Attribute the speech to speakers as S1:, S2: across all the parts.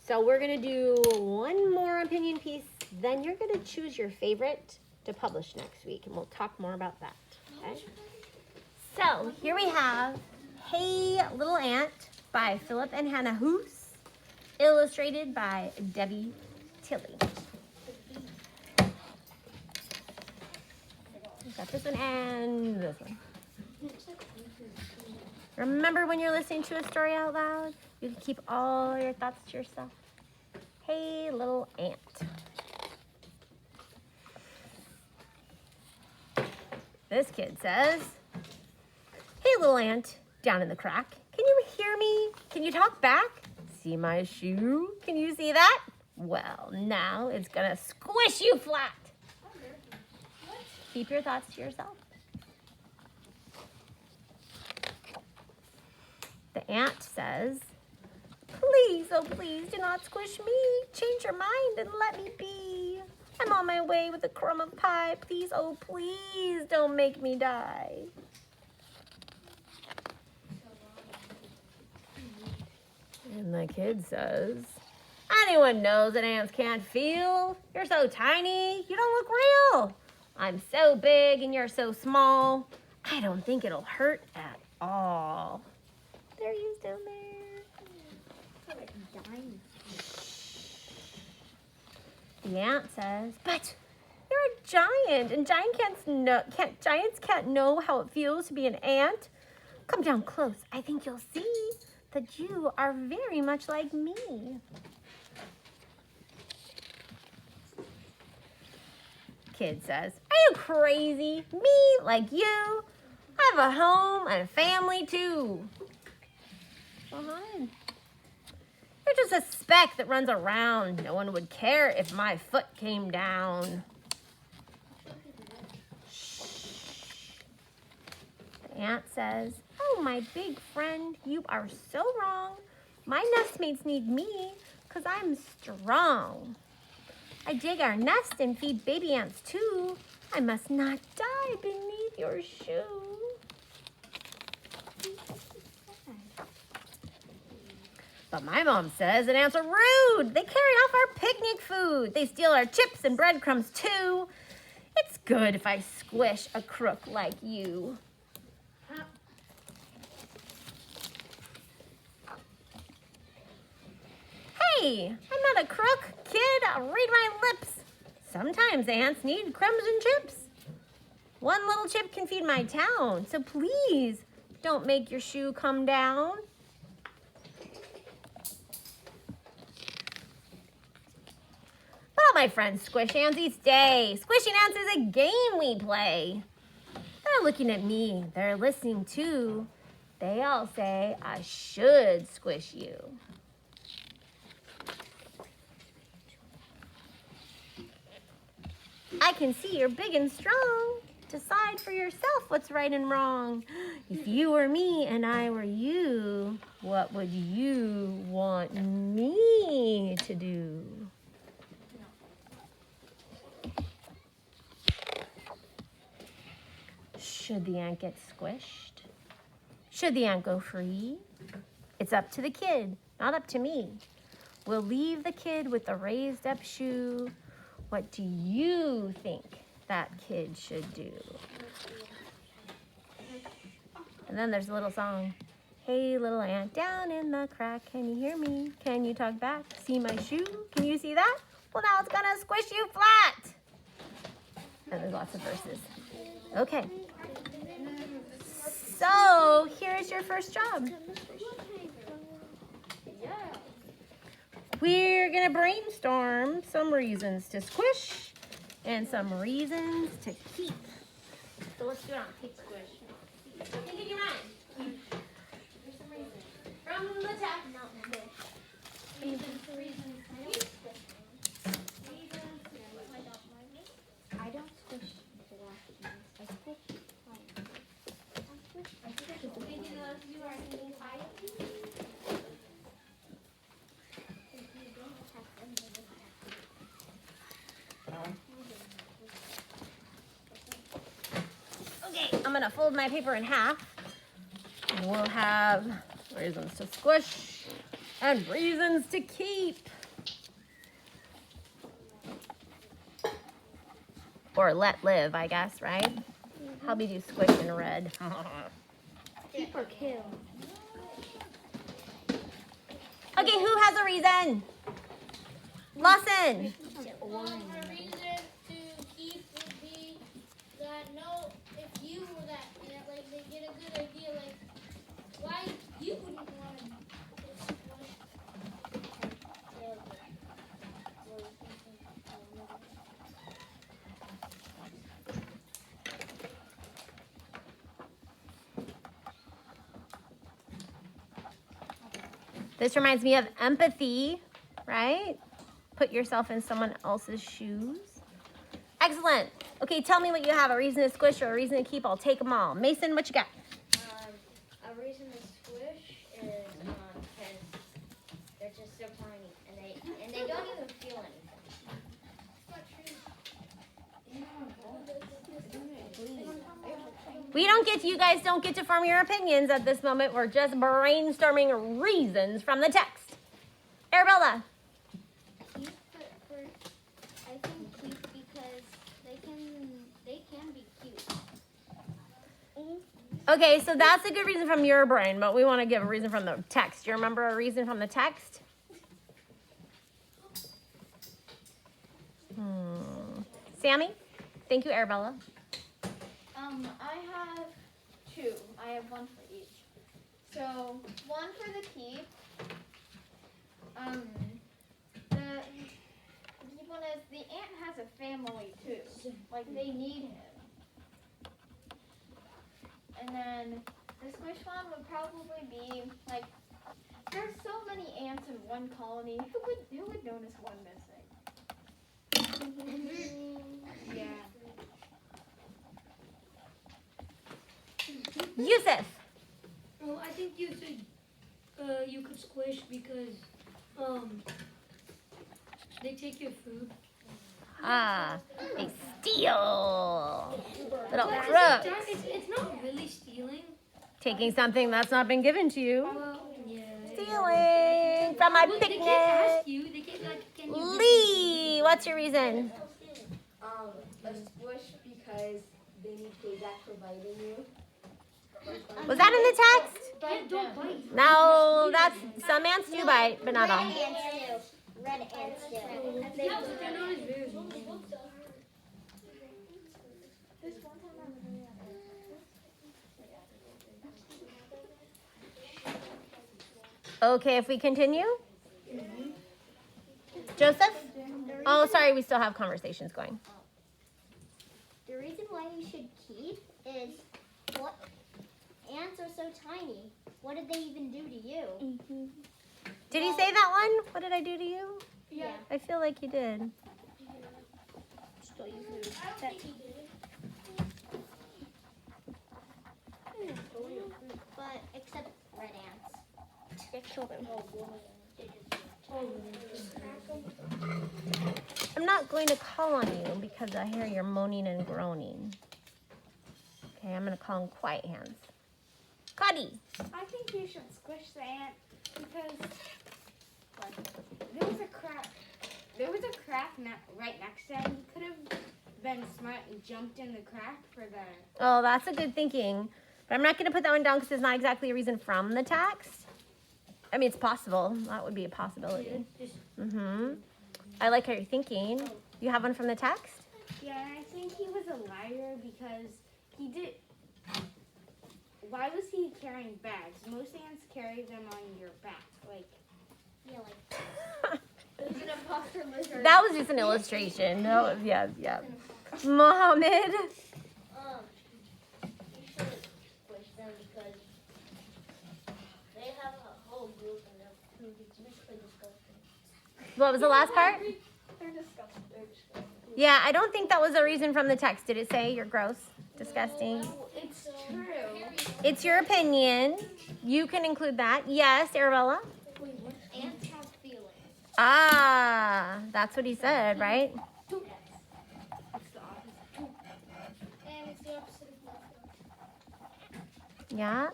S1: So we're gonna do one more opinion piece, then you're gonna choose your favorite to publish next week, and we'll talk more about that, okay? So here we have Hey Little Ant by Philip and Hannah Hoos, illustrated by Debbie Tilley. Got this one and this one. Remember when you're listening to a story out loud, you can keep all your thoughts to yourself. Hey, little ant. This kid says, hey, little ant, down in the crack. Can you hear me? Can you talk back? See my shoe? Can you see that? Well, now it's gonna squish you flat. Keep your thoughts to yourself. The ant says, please, oh please, do not squish me. Change your mind and let me be. I'm on my way with a crumb of pie. Please, oh please, don't make me die. And the kid says, anyone knows that ants can't feel? You're so tiny, you don't look real. I'm so big and you're so small. I don't think it'll hurt at all. There he is down there. The ant says, but you're a giant, and giants can't know how it feels to be an ant. Come down close. I think you'll see that you are very much like me. Kid says, are you crazy? Me, like you? I have a home and a family too. You're just a speck that runs around. No one would care if my foot came down. Shh. The ant says, oh, my big friend, you are so wrong. My nestmates need me because I'm strong. I dig our nest and feed baby ants too. I must not die beneath your shoe. But my mom says that ants are rude. They carry off our picnic food. They steal our chips and breadcrumbs too. It's good if I squish a crook like you. Hey, I'm not a crook, kid. Read my lips. Sometimes ants need crumbs and chips. One little chip can feed my town, so please don't make your shoe come down. But all my friends squish ants each day. Squishing ants is a game we play. They're looking at me. They're listening too. They all say I should squish you. I can see you're big and strong. Decide for yourself what's right and wrong. If you were me and I were you, what would you want me to do? Should the ant get squished? Should the ant go free? It's up to the kid, not up to me. We'll leave the kid with the raised up shoe. What do you think that kid should do? And then there's a little song. Hey, little ant down in the crack. Can you hear me? Can you talk back? See my shoe? Can you see that? Well, now it's gonna squish you flat. And there's lots of verses. Okay. So here's your first job. We're gonna brainstorm some reasons to squish and some reasons to keep. So let's do it on keep squish. Think in your mind. Here's some reasons. From the top.
S2: I don't squish black ants. I squish white. I squish
S1: Thinking of you are thinking high. Okay, I'm gonna fold my paper in half. And we'll have reasons to squish And reasons to keep. Or let live, I guess, right? How we do squish in red.
S2: Keep or kill.
S1: Okay, who has a reason? Lawson.
S3: A reason to keep would be that if you were that, like they get a good idea, like why you wouldn't want to
S1: This reminds me of empathy, right? Put yourself in someone else's shoes. Excellent. Okay, tell me what you have. A reason to squish or a reason to keep. I'll take them all. Mason, what you got?
S4: A reason to squish is because they're just so tiny and they don't even feel anything.
S1: You guys don't get to form your opinions at this moment. We're just brainstorming reasons from the text. Arabella.
S2: Keep I think keep because they can be cute.
S1: Okay, so that's a good reason from your brain, but we want to give a reason from the text. Do you remember a reason from the text? Sammy? Thank you, Arabella.
S5: I have two. I have one for each. So, one for the keep. The keep one is the ant has a family too. Like, they need him. And then the squish one would probably be, like, there's so many ants in one colony. Who would notice one missing? Yeah.
S1: Yusuf.
S3: Well, I think you could squish because they take your food.
S1: Ah, they steal. Little
S3: But
S1: crooks.
S3: it's not really stealing.
S1: Taking something that's not been given to you.
S3: Well, yeah.
S1: Stealing from my
S3: Well, they
S1: picnic.
S3: can't ask you. They can't can you?
S1: Lee, what's your reason?
S4: A squish because they need payback for biting you.
S1: Was that in the text?
S3: Bite, don't bite.
S1: No, that's some ants do bite, but not all.
S2: Red ants do.
S3: Yeah, but they're not as very mean.
S1: Okay, if we continue. Joseph? Oh, sorry, we still have conversations going.
S2: The reason why you should keep is what ants are so tiny. What did they even do to you?
S1: Did he say that one? What did I do to you?
S2: Yeah.
S1: I feel like he did.
S2: Still use that. But except red ants. They kill them.
S1: I'm not going to call on you because I hear you're moaning and groaning. Okay, I'm going to call him quiet hands. Cuddy.
S5: I think you should squish the ant because there was a crack. There was a crack right next to him. He could have been smart and jumped in the crack for the.
S1: Oh, that's a good thinking. But I'm not going to put that one down because it's not exactly a reason from the text. I mean, it's possible. That would be a possibility. I like how you're thinking. You have one from the text?
S5: Yeah, and I think he was a liar because he did. Why was he carrying bags? Most ants carry them on your back, like.
S2: Yeah, like.
S5: It was an imposter lizard.
S1: That was just an illustration. No, yeah. Mohammed.
S4: You should squish them because they have a whole group and their food is basically disgusting.
S1: What was the last part?
S5: They're disgusting.
S1: Yeah, I don't think that was a reason from the text. Did it say you're gross, disgusting?
S5: It's true.
S1: It's your opinion. You can include that. Yes, Arabella?
S2: Ants have feelings.
S1: Ah, that's what he said, right?
S5: It's the opposite.
S3: And it's the opposite of
S1: Yeah.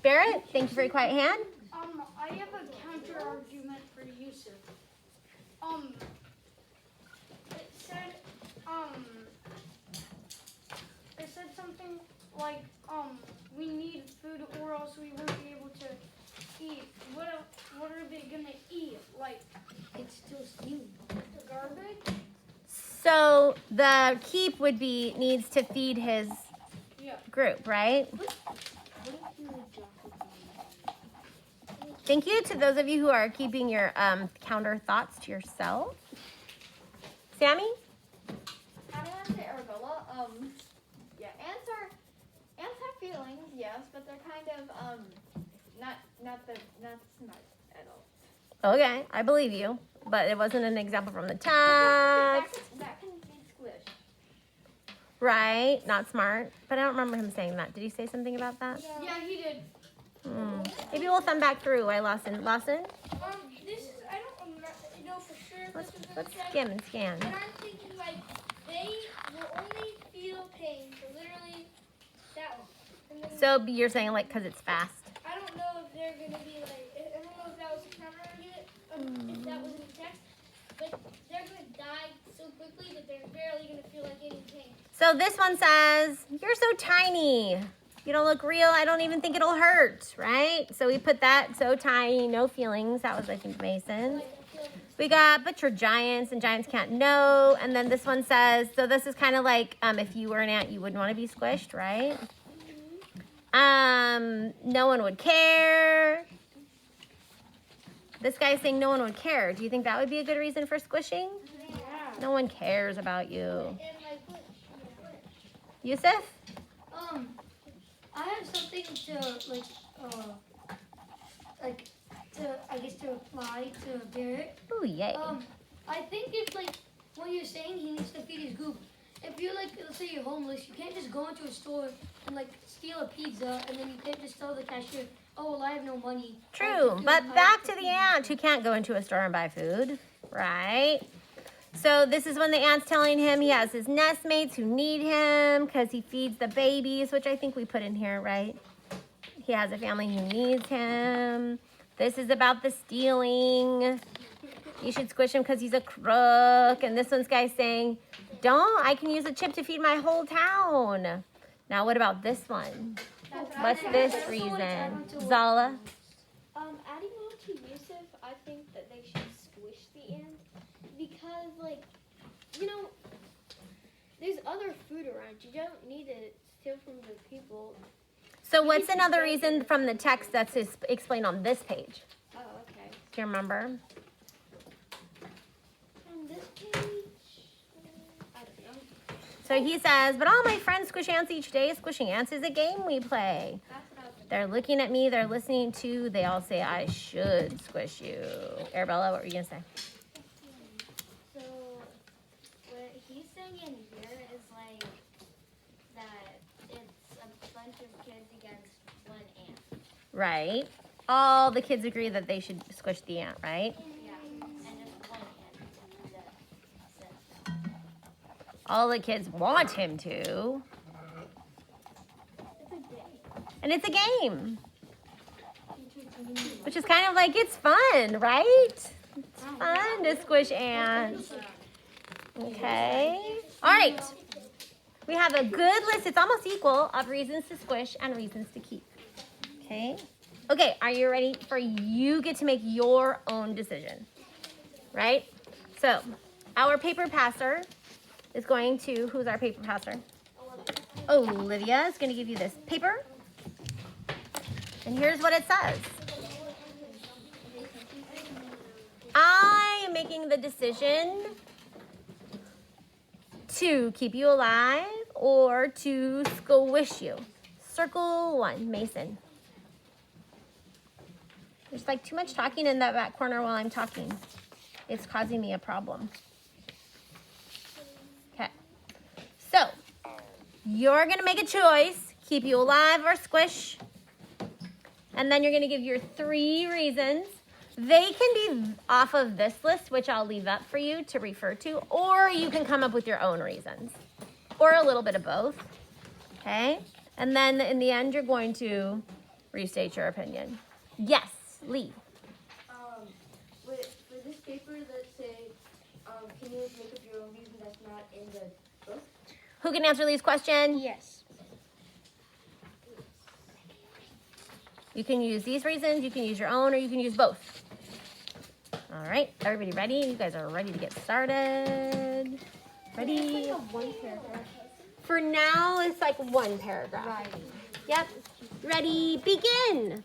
S1: Barrett, thank you for your quiet hand.
S3: I I have a counter argument for Yusuf. It said something like, we need food or else we won't be able to eat. What are they gonna eat? Like, it's still stealing. Garbage?
S1: So the keep would be needs to feed his
S3: Yeah.
S1: group, right? Thank you to those of you who are keeping your counter thoughts to yourself. Sammy?
S5: How do I say Arabella? Yeah, ants have feelings, yes, but they're kind of not smart at all.
S1: Okay, I believe you, but it wasn't an example from the text.
S5: That can be squished.
S1: Right, not smart. But I don't remember him saying that. Did he say something about that?
S3: Yeah, he did.
S1: Maybe we'll thumb back through. Lawson?
S3: This is, I don't know for sure if this is in the
S1: Let's
S3: text,
S1: skim and scan.
S3: but I'm thinking like they will only feel pain for literally that long. And then
S1: So you're saying like because it's fast.
S3: I don't know if they're gonna be like, I don't know if that was a counter argument, if that was in the text, but they're gonna die so quickly that they're barely gonna feel like any pain.
S1: So this one says, you're so tiny. You don't look real. I don't even think it'll hurt, right? So we put that, so tiny, no feelings. That was, I think, Mason.
S3: Like, I feel like
S1: We got, but you're giants and giants can't know. And then this one says, so this is kind of like if you were an ant, you wouldn't want to be squished, right? No one would care. This guy's saying no one would care. Do you think that would be a good reason for squishing? No one cares about you.
S3: and like,
S1: Yusuf?
S6: I have something to I guess to apply to Barrett.
S1: Ooh, yay.
S6: I think it's like what you're saying. He needs to feed his group. If you're like, let's say you're homeless, you can't just go into a store and like steal a pizza, and then you can't just tell the cashier, "Oh, well, I have no money." I have
S1: True,
S6: to
S1: but
S6: do- I
S1: back
S6: have
S1: to the
S6: feed
S1: ant who can't go into a store and buy food, right? So this is when the ant's telling him he has his nestmates who need him because he feeds the babies, which I think we put in here, right? He has a family who needs him. This is about the stealing. You should squish him because he's a crook. And this one's guy's saying, don't, I can use a chip to feed my whole town. Now what about this one? What's this reason? Zala?
S2: Adding on to Yusuf, I think that they should squish the ant because, like, there's other food around. You don't need to steal from the people.
S1: So what's another reason from the text that's explained on this page?
S2: Oh, okay.
S1: Do you remember?
S2: On this page, I don't know.
S1: So he says, but all my friends squish ants each day. Squishing ants is a game we play.
S2: That's what I was thinking.
S1: They're looking at me. They're listening to. They all say, I should squish you. Arabella, what were you going to say?
S4: So, what he's saying in here is like that it's a bunch of kids against one ant.
S1: Right. All the kids agree that they should squish the ant, right?
S4: Yeah, and just one ant that says no.
S1: All the kids want him to. And it's a game. Which is kind of like, it's fun, right? It's fun to squish ants. Okay. All right. We have a good list. It's almost equal of reasons to squish and reasons to keep. Okay. Okay, are you ready for you get to make your own decision? Right? So, our paper passer is going to, who's our paper passer? Olivia is going to give you this paper. And here's what it says. I am making the decision to keep you alive or to squish you. Circle one, Mason. There's like too much talking in that back corner while I'm talking. It's causing me a problem. Okay. So, you're going to make a choice. Keep you alive or squish. And then you're going to give your 3 reasons. They can be off of this list, which I'll leave up for you to refer to. Or you can come up with your own reasons. Or a little bit of both. Okay? And then in the end, you're going to restate your opinion. Yes, Lee.
S4: always make up your own reason that's not in the book?
S1: Who can answer Lee's question?
S3: Yes.
S1: You can use these reasons, you can use your own, or you can use both. All right, everybody ready? You guys are ready to get started? Ready?
S2: One paragraph.
S1: For now, it's like one paragraph.
S2: Writing.
S1: Yep. Ready, begin.